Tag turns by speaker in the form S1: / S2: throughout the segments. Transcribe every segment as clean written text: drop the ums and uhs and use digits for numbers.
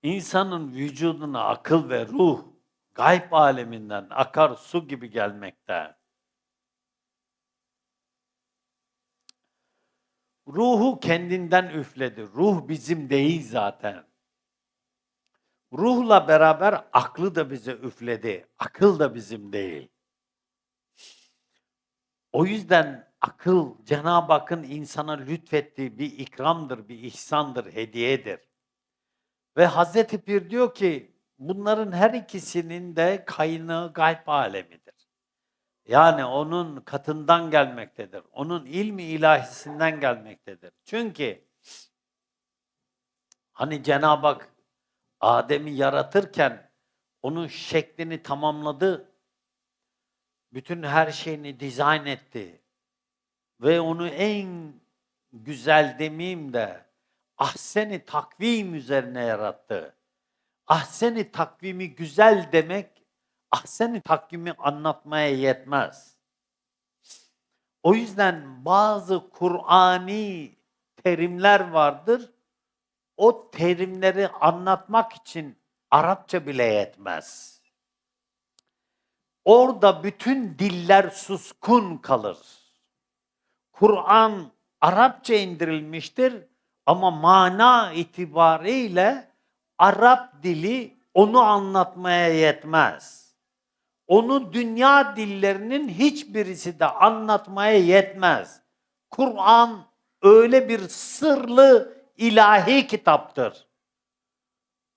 S1: İnsanın vücuduna akıl ve ruh gayb aleminden akar su gibi gelmekte. Ruhu kendinden üfledi. Ruh bizim değil zaten. Ruhla beraber aklı da bize üfledi. Akıl da bizim değil. O yüzden akıl Cenab-ı Hakk'ın insana lütfettiği bir ikramdır, bir ihsandır, hediyedir. Ve Hazreti Pir diyor ki bunların her ikisinin de kaynağı gayb alemidir. Yani onun katından gelmektedir. Onun ilmi ilahisinden gelmektedir. Çünkü hani Cenab-ı Hak Adem'i yaratırken onun şeklini tamamladı. Bütün her şeyini dizayn etti. Ve onu en güzel demeyeyim de ahsen-i takvim üzerine yarattı. Ahsen-i takvimi güzel demek, ahsen-i takvimi anlatmaya yetmez. O yüzden bazı Kur'ani terimler vardır. O terimleri anlatmak için Arapça bile yetmez. Orada bütün diller suskun kalır. Kur'an Arapça indirilmiştir ama mana itibariyle Arap dili onu anlatmaya yetmez. Onu dünya dillerinin hiçbirisi de anlatmaya yetmez. Kur'an öyle bir sırlı ilahi kitaptır.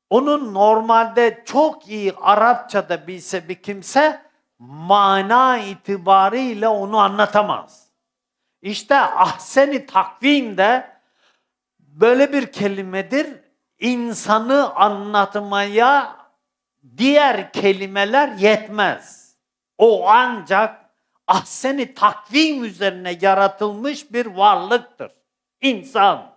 S1: Onun normalde çok iyi Arapçada bilse bir kimse mana itibariyle onu anlatamaz. İşte ahsen-i takvim de böyle bir kelimedir. İnsanı anlatmaya diğer kelimeler yetmez. O ancak ahsen-i takvim üzerine yaratılmış bir varlıktır. İnsan.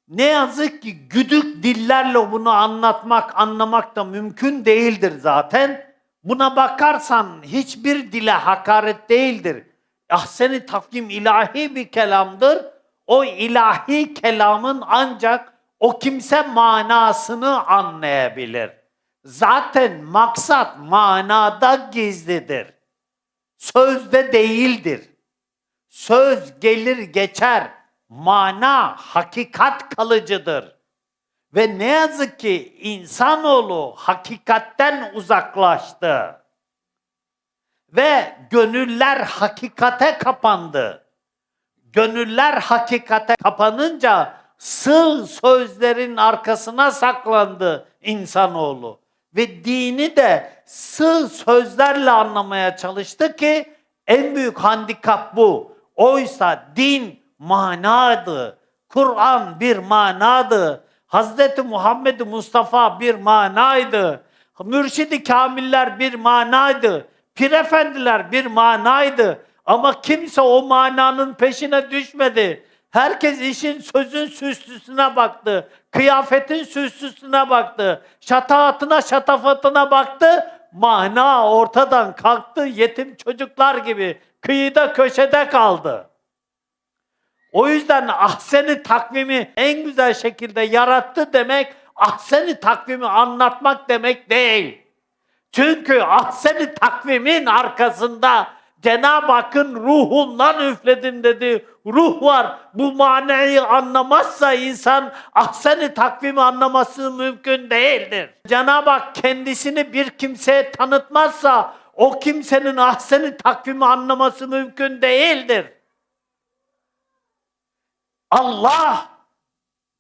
S1: Ne yazık ki güdük dillerle bunu anlatmak, anlamak da mümkün değildir zaten. Buna bakarsan hiçbir dile hakaret değildir. Ahsen-i takvim ilahi bir kelamdır. O ilahi kelamın ancak o kimse manasını anlayabilir. Zaten maksat manada gizlidir. Sözde değildir. Söz gelir geçer. Mana, hakikat kalıcıdır. Ve ne yazık ki insanoğlu hakikatten uzaklaştı. Ve gönüller hakikate kapandı. Gönüller hakikate kapanınca sığ sözlerin arkasına saklandı insanoğlu. Ve dini de sığ sözlerle anlamaya çalıştı ki en büyük handikap bu. Oysa din manadı. Kur'an bir manadı. Hazreti Muhammed Mustafa bir manaydı. Mürşid-i Kamiller bir manaydı. Pir efendiler bir manaydı. Ama kimse o mananın peşine düşmedi. Herkes işin sözün süslüsüne baktı. Kıyafetin süslüsüne baktı. Şataatına şatafatına baktı. Mana ortadan kalktı. Yetim çocuklar gibi kıyıda köşede kaldı. O yüzden ahsen-i takvimi en güzel şekilde yarattı demek, ahsen-i takvimi anlatmak demek değil. Çünkü ahsen-i takvimin arkasında Cenab-ı Hakk'ın ruhundan üfledim dedi. Ruh var. Bu manayı anlamazsa insan ahsen-i takvimi anlaması mümkün değildir. Cenab-ı Hak kendisini bir kimseye tanıtmazsa o kimsenin ahsen-i takvimi anlaması mümkün değildir. Allah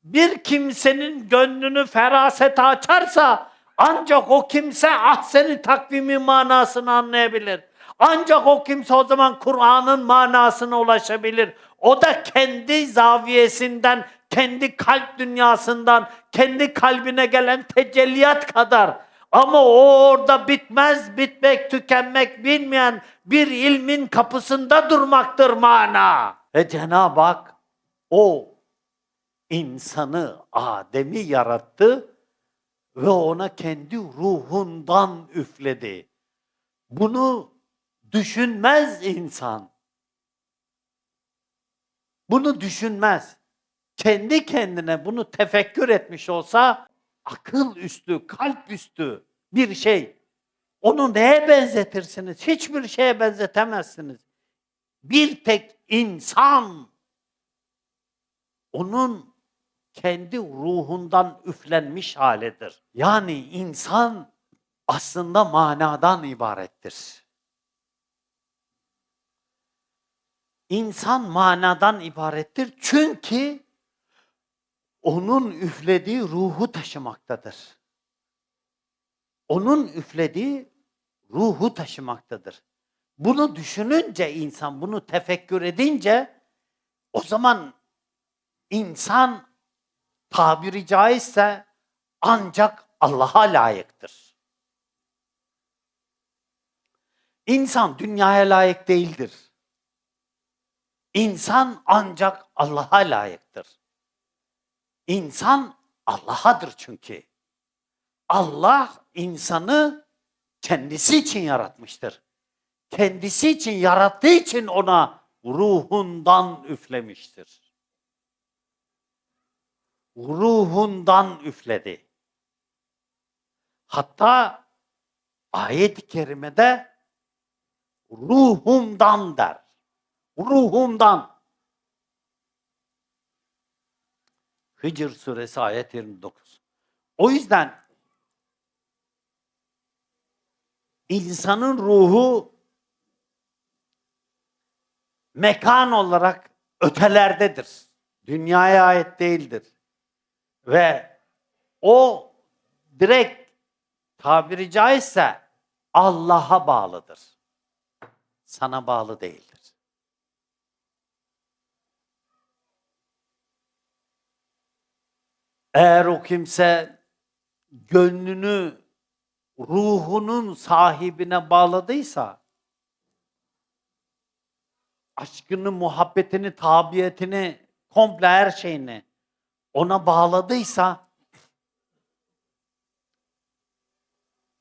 S1: bir kimsenin gönlünü ferasete açarsa ancak o kimse ahsen-i takvimi manasını anlayabilir. Ancak o kimse o zaman Kur'an'ın manasına ulaşabilir. O da kendi zaviyesinden, kendi kalp dünyasından, kendi kalbine gelen tecelliyat kadar. Ama o orada bitmez, bitmek, tükenmek bilmeyen bir ilmin kapısında durmaktır mana. Ve Cenab-ı Hak o insanı, Adem'i yarattı ve ona kendi ruhundan üfledi. Bunu düşünmez insan. Bunu düşünmez. kendi kendine bunu tefekkür etmiş olsa akıl üstü, kalp üstü bir şey. Onu neye benzetirsiniz? Hiçbir şeye benzetemezsiniz. Bir tek insan onun kendi ruhundan üflenmiş halidir. Yani insan aslında manadan ibarettir. İnsan manadan ibarettir çünkü onun üflediği ruhu taşımaktadır. Onun üflediği ruhu taşımaktadır. Bunu düşününce insan, bunu tefekkür edince o zaman insan tabiri caizse ancak Allah'a layıktır. İnsan dünyaya layık değildir. İnsan ancak Allah'a layıktır. İnsan Allah'adır çünkü. Allah insanı kendisi için yaratmıştır. Kendisi için yarattığı için ona ruhundan üflemiştir. Ruhundan üfledi. Hatta ayet-i kerimede ruhumdan der. Ruhumdan. Hicr suresi ayet 29. O yüzden insanın ruhu mekan olarak ötelerdedir. Dünyaya ait değildir. Ve o direkt tabiri caizse Allah'a bağlıdır. Sana bağlı değildir. Eğer o kimse gönlünü ruhunun sahibine bağladıysa, aşkını, muhabbetini, tabiyetini, komple her şeyini ona bağladıysa,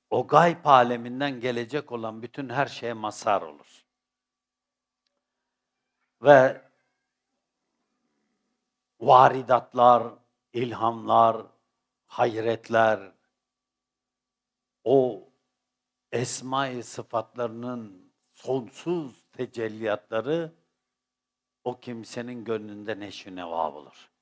S1: o gayb aleminden gelecek olan bütün her şeye mazhar olur. Ve varidatlar, ilhamlar, hayretler, o esma-i sıfatlarının sonsuz tecelliyatları o kimsenin gönlünde neşvi neva bulur.